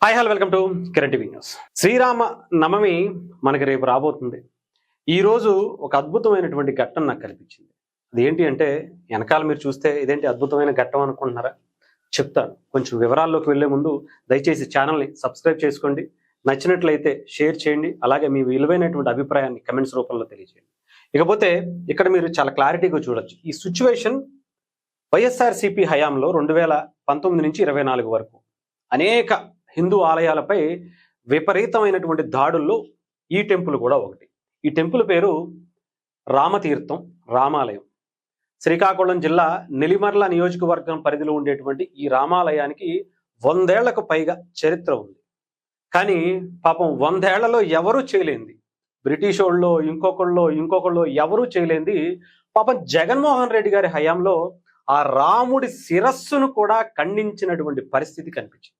Hi hello welcome to Kiran TV news. Srirama Navami మనకి రేపు రాబోతుంది. ఈరోజు ఒక అద్భుతమైనటువంటి ఘట్టం నాకు కనిపించింది. అదేంటి అంటే వెనకాల మీరు చూస్తే ఇదేంటి అద్భుతమైన ఘట్టం అనుకుంటున్నారా? చెప్తాను. కొంచెం వివరాల్లోకి వెళ్లే ముందు దయచేసి ఛానల్ని సబ్స్క్రైబ్ చేసుకోండి. నచ్చినట్లయితే షేర్ చేయండి. అలాగే మీ విలువైనటువంటి అభిప్రాయాన్ని కమెంట్స్ రూపంలో తెలియజేయండి. ఇకపోతే ఇక్కడ మీరు చాలా క్లారిటీగా చూడొచ్చు. ఈ సిచ్యువేషన్ వైఎస్ఆర్సీపీ హయాంలో 2019 నుంచి 24 వరకు అనేక హిందూ ఆలయాలపై విపరీతమైనటువంటి దాడుల్లో ఈ టెంపుల్ కూడా ఒకటి. ఈ టెంపుల్ పేరు రామతీర్థం రామాలయం. శ్రీకాకుళం జిల్లా నెల్లిమర్ల నియోజకవర్గం పరిధిలో ఉండేటువంటి ఈ రామాలయానికి 100 ఏళ్లకు పైగా చరిత్ర ఉంది. కానీ పాపం 100 ఏళ్లలో ఎవరూ చేయలేంది, బ్రిటిష్ వాళ్ళో ఇంకొకళ్ళు ఎవరూ చేయలేంది పాపం జగన్మోహన్ రెడ్డి గారి హయాంలో ఆ రాముడి శిరస్సును కూడా ఖండించినటువంటి పరిస్థితి కనిపించింది.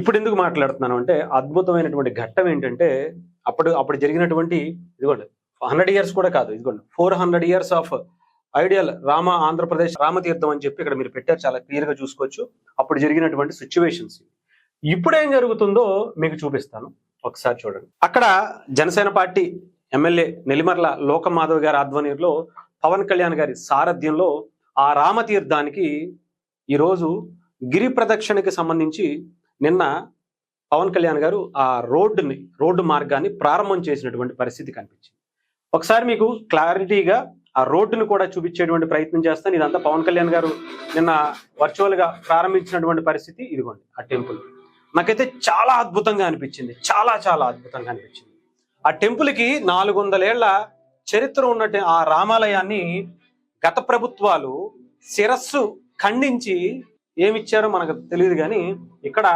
ఇప్పుడు ఎందుకు మాట్లాడుతున్నాను అంటే అద్భుతమైనటువంటి ఘట్టం ఏంటంటే అప్పుడు జరిగినటువంటి ఇదిగోండి 100 ఇయర్స్ కూడా కాదు, ఇదిగోండి 400 years of ideal Andhra Pradesh Ramatheertham అని చెప్పి ఇక్కడ మీరు పెట్టారు, చాలా క్లియర్గా చూసుకోవచ్చు. అప్పుడు జరిగినటువంటి సిచ్యువేషన్స్ ఇప్పుడు ఏం జరుగుతుందో మీకు చూపిస్తాను, ఒకసారి చూడండి. అక్కడ జనసేన పార్టీ ఎమ్మెల్యే నెల్లిమర్ల లోకమాధవ్ గారి ఆధ్వర్యంలో పవన్ కళ్యాణ్ గారి సారథ్యంలో ఆ రామతీర్థానికి ఈరోజు గిరి ప్రదక్షిణకి సంబంధించి నిన్న పవన్ కళ్యాణ్ గారు ఆ రోడ్డు మార్గాన్ని ప్రారంభం చేసినటువంటి పరిస్థితి కనిపించింది. ఒకసారి మీకు క్లారిటీగా ఆ రోడ్డును కూడా చూపించేటువంటి ప్రయత్నం చేస్తాను. ఇదంతా పవన్ కళ్యాణ్ గారు నిన్న వర్చువల్గా ప్రారంభించినటువంటి పరిస్థితి. ఇదిగోండి ఆ టెంపుల్ నాకైతే చాలా అద్భుతంగా అనిపించింది, చాలా అద్భుతంగా అనిపించింది. ఆ టెంపుల్కి 400 ఏళ్ల చరిత్ర ఉన్నట్టు ఆ రామాలయాన్ని గత ప్రభుత్వాలు శిరస్సు ఖండించి ఏమిచ్చారో మనకు తెలియదు. కానీ ఇక్కడ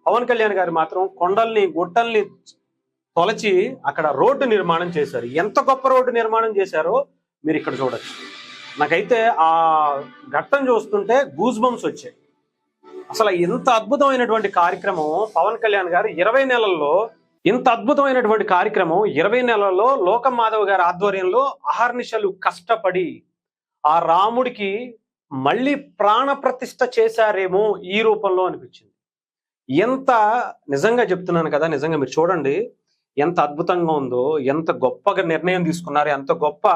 పవన్ కళ్యాణ్ గారు మాత్రం కొండల్ని గుట్టల్ని తొలచి అక్కడ రోడ్డు నిర్మాణం చేశారు. ఎంత గొప్ప రోడ్డు నిర్మాణం చేశారో మీరు ఇక్కడ చూడొచ్చు. నాకైతే ఆ ఘట్టం చూస్తుంటే గూస్ బంప్స్ వచ్చాయి. అసలు ఇంత అద్భుతమైనటువంటి కార్యక్రమం పవన్ కళ్యాణ్ గారు 20 నెలల్లో అద్భుతమైనటువంటి కార్యక్రమం 20 నెలల్లో లోకమాధవ్ గారి ఆధ్వర్యంలో అహర్నిశలు కష్టపడి ఆ రాముడికి మళ్ళీ ప్రాణ ప్రతిష్ఠ చేశారేమో ఈ రూపంలో అనిపించింది. ఎంత నిజంగా చెప్తున్నాను కదా, నిజంగా మీరు చూడండి ఎంత అద్భుతంగా ఉందో, ఎంత గొప్పగా నిర్ణయం తీసుకున్నారు, ఎంత గొప్ప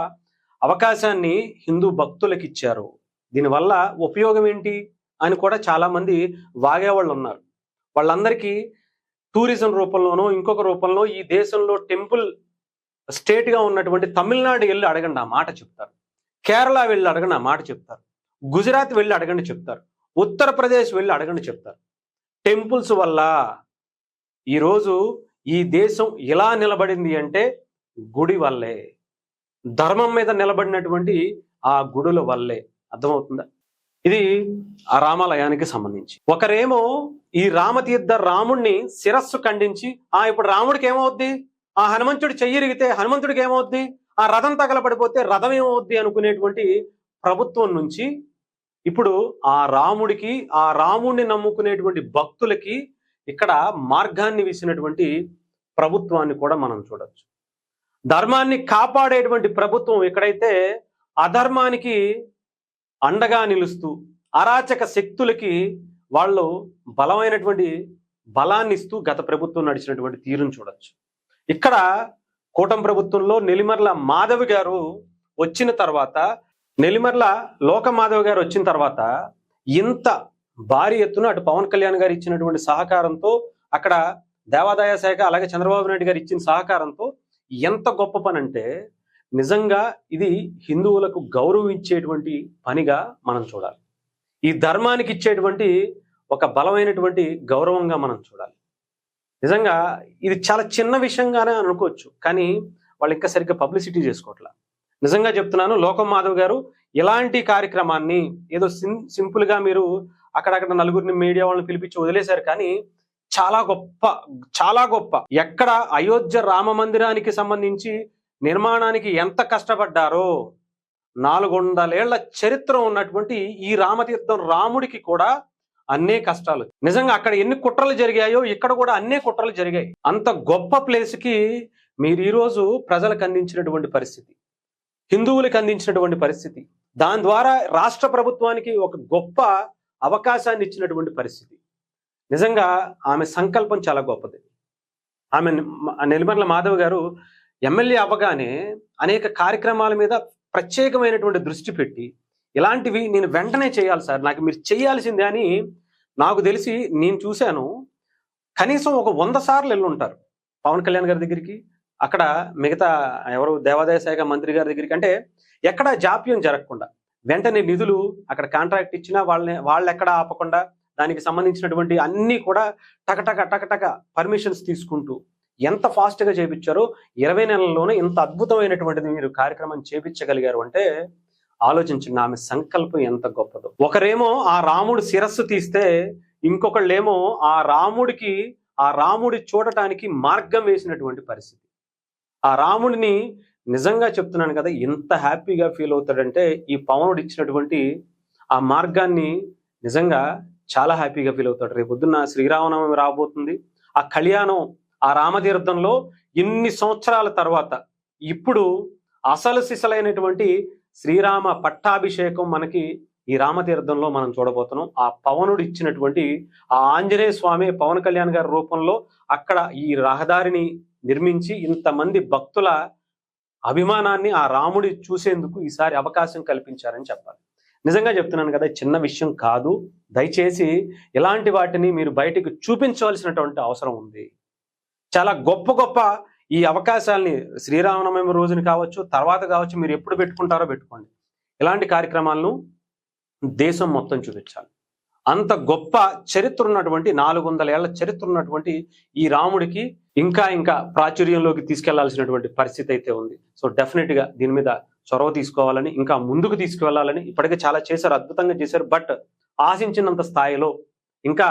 అవకాశాన్ని హిందూ భక్తులకు ఇచ్చారు. దీనివల్ల ఉపయోగం ఏంటి అని కూడా చాలా మంది వాగేవాళ్ళు ఉన్నారు. వాళ్ళందరికీ టూరిజం రూపంలోనో ఇంకొక రూపంలో ఈ దేశంలో టెంపుల్ స్టేట్గా ఉన్నటువంటి తమిళనాడు వెళ్ళి అడగండి ఆ మాట చెప్తారు, కేరళ వెళ్ళి అడగండి ఆ మాట చెప్తారు, గుజరాత్ వెళ్ళి అడగండి చెప్తారు, ఉత్తరప్రదేశ్ వెళ్ళి అడగండి చెప్తారు. టెంపుల్స్ వల్ల ఈరోజు ఈ దేశం ఇలా నిలబడింది అంటే గుడి వల్లే, ధర్మం మీద నిలబడినటువంటి ఆ గుడుల వల్లే. అర్థమవుతుందా? ఇది ఆ రామాలయానికి సంబంధించి. ఒకరేమో ఈ రామతీర్థ రాముడిని శిరస్సు ఖండించి ఇప్పుడు రాముడికి ఏమవుద్ది, ఆ హనుమంతుడి చెయ్యిరిగితే హనుమంతుడికి ఏమవుద్ది, ఆ రథం తగలబడిపోతే రథం ఏమవుద్ది అనుకునేటువంటి ప్రభుత్వం నుంచి ఇప్పుడు ఆ రాముడికి, ఆ రాముడిని నమ్ముకునేటువంటి భక్తులకి ఇక్కడ మార్గాన్ని వేసినటువంటి ప్రభుత్వాన్ని కూడా మనం చూడొచ్చు. ధర్మాన్ని కాపాడేటువంటి ప్రభుత్వం ఎక్కడైతే అధర్మానికి అండగా నిలుస్తూ అరాచక శక్తులకి వాళ్ళు బలమైనటువంటి బలాన్ని ఇస్తూ గత ప్రభుత్వం నడిచినటువంటి తీరును చూడొచ్చు. ఇక్కడ కూటమి ప్రభుత్వంలో నెల్లిమర్ల మాధవ్ గారు వచ్చిన తర్వాత, నెల్లిమర్ల లోకమాధవ్ గారు వచ్చిన తర్వాత ఇంత భారీ ఎత్తున అటు పవన్ కళ్యాణ్ గారు ఇచ్చినటువంటి సహకారంతో, అక్కడ దేవాదాయ శాఖ అలాగే చంద్రబాబు నాయుడు గారు ఇచ్చిన సహకారంతో ఎంత గొప్ప పని అంటే నిజంగా ఇది హిందువులకు గౌరవించేటువంటి పనిగా మనం చూడాలి. ఈ ధర్మానికి ఇచ్చేటువంటి ఒక బలమైనటువంటి గౌరవంగా మనం చూడాలి. నిజంగా ఇది చాలా చిన్న విషయంగానే అనుకోవచ్చు, కానీ వాళ్ళు ఇంకా సరిగ్గా పబ్లిసిటీ చేసుకోవట్లా. నిజంగా చెప్తున్నాను, లోకమాధవ్ గారు ఇలాంటి కార్యక్రమాన్ని ఏదో సింపుల్గా మీరు అక్కడక్కడ నలుగురిని మీడియా వాళ్ళని పిలిపించి వదిలేశారు, కానీ చాలా గొప్ప ఎక్కడ అయోధ్య రామ మందిరానికి సంబంధించి నిర్మాణానికి ఎంత కష్టపడ్డారో 400 ఏళ్ల చరిత్ర ఉన్నటువంటి ఈ రామతీర్థం రాముడికి కూడా అన్నే కష్టాలు. నిజంగా అక్కడ ఎన్ని కుట్రలు జరిగాయో ఇక్కడ కూడా అన్నే కుట్రలు జరిగాయి. అంత గొప్ప ప్లేస్కి మీరు ఈరోజు ప్రజలకు అందించినటువంటి పరిస్థితి, హిందువులకు అందించినటువంటి పరిస్థితి, దాని ద్వారా రాష్ట్ర ప్రభుత్వానికి ఒక గొప్ప అవకాశాన్ని ఇచ్చినటువంటి పరిస్థితి. నిజంగా ఆమె సంకల్పం చాలా గొప్పది. ఆమె నెల్లిమర్ల మాధవ్ గారు ఎమ్మెల్యే అవ్వగానే అనేక కార్యక్రమాల మీద ప్రత్యేకమైనటువంటి దృష్టి పెట్టి, ఇలాంటివి నేను వెంటనే చేయాలి సార్, నాకు మీరు చేయాల్సిందే అని నాకు తెలిసి నేను చూశాను. కనీసం ఒక 100 సార్లు వెళ్ళుంటారు పవన్ కళ్యాణ్ గారి దగ్గరికి, అక్కడ మిగతా ఎవరు దేవాదాయ శాఖ మంత్రి గారి దగ్గరికి. అంటే ఎక్కడ జాప్యం జరగకుండా వెంటనే నిధులు అక్కడ కాంట్రాక్ట్ ఇచ్చినా వాళ్ళు ఎక్కడ ఆపకుండా దానికి సంబంధించినటువంటి అన్నీ కూడా టకటక పర్మిషన్స్ తీసుకుంటూ ఎంత ఫాస్ట్గా చేపించారో, 20 నెలల్లోనే ఇంత అద్భుతమైనటువంటిది మీరు కార్యక్రమం చేపించగలిగారు అంటే ఆలోచించండి ఆమె సంకల్పం ఎంత గొప్పదో. ఒకరేమో ఆ రాముడు శిరస్సు తీస్తే, ఇంకొకళ్ళేమో ఆ రాముడి చూడటానికి మార్గం వేసినటువంటి పరిస్థితి. ఆ రాముడిని నిజంగా చెప్తున్నాను కదా, ఎంత హ్యాపీగా ఫీల్ అవుతాడంటే ఈ పవనుడు ఇచ్చినటువంటి ఆ మార్గాన్ని నిజంగా చాలా హ్యాపీగా ఫీల్ అవుతాడు. రేపు పొద్దున్న శ్రీరామనవమి రాబోతుంది. ఆ కళ్యాణం ఆ రామతీర్థంలో ఇన్ని సంవత్సరాల తర్వాత ఇప్పుడు అసలు సిసలైనటువంటి శ్రీరామ పట్టాభిషేకం మనకి ఈ రామతీర్థంలో మనం చూడబోతున్నాం. ఆ పవనుడు ఇచ్చినటువంటి ఆ ఆంజనేయ స్వామి పవన్ కళ్యాణ్ గారి రూపంలో అక్కడ ఈ రహదారిని నిర్మించి ఇంతమంది భక్తుల అభిమానాన్ని ఆ రాముడి చూసేందుకు ఈసారి అవకాశం కల్పించారని చెప్పాలి. నిజంగా చెప్తున్నాను కదా, చిన్న విషయం కాదు. దయచేసి ఇలాంటి వాటిని మీరు బయటకు చూపించవలసినటువంటి అవసరం ఉంది. చాలా గొప్ప ఈ అవకాశాలని శ్రీరామనవమి రోజుని కావచ్చు, తర్వాత కావచ్చు, మీరు ఎప్పుడు పెట్టుకుంటారో పెట్టుకోండి. ఇలాంటి కార్యక్రమాలను దేశం మొత్తం చూపించాలి. అంత గొప్ప చరిత్ర ఉన్నటువంటి 400 ఏళ్ల చరిత్ర ఉన్నటువంటి ఈ రాముడికి ఇంకా ప్రాచుర్యంలోకి తీసుకెళ్లాల్సినటువంటి పరిస్థితి అయితే ఉంది. సో డెఫినెట్ గా దీని మీద చొరవ తీసుకోవాలని, ఇంకా ముందుకు తీసుకువెళ్ళాలని. ఇప్పటికే చాలా చేశారు, అద్భుతంగా చేశారు. బట్ ఆశించినంత స్థాయిలో ఇంకా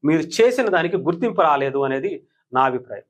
మీరు చేసిన దానికి గుర్తింపు రాలేదు అనేది నా అభిప్రాయం.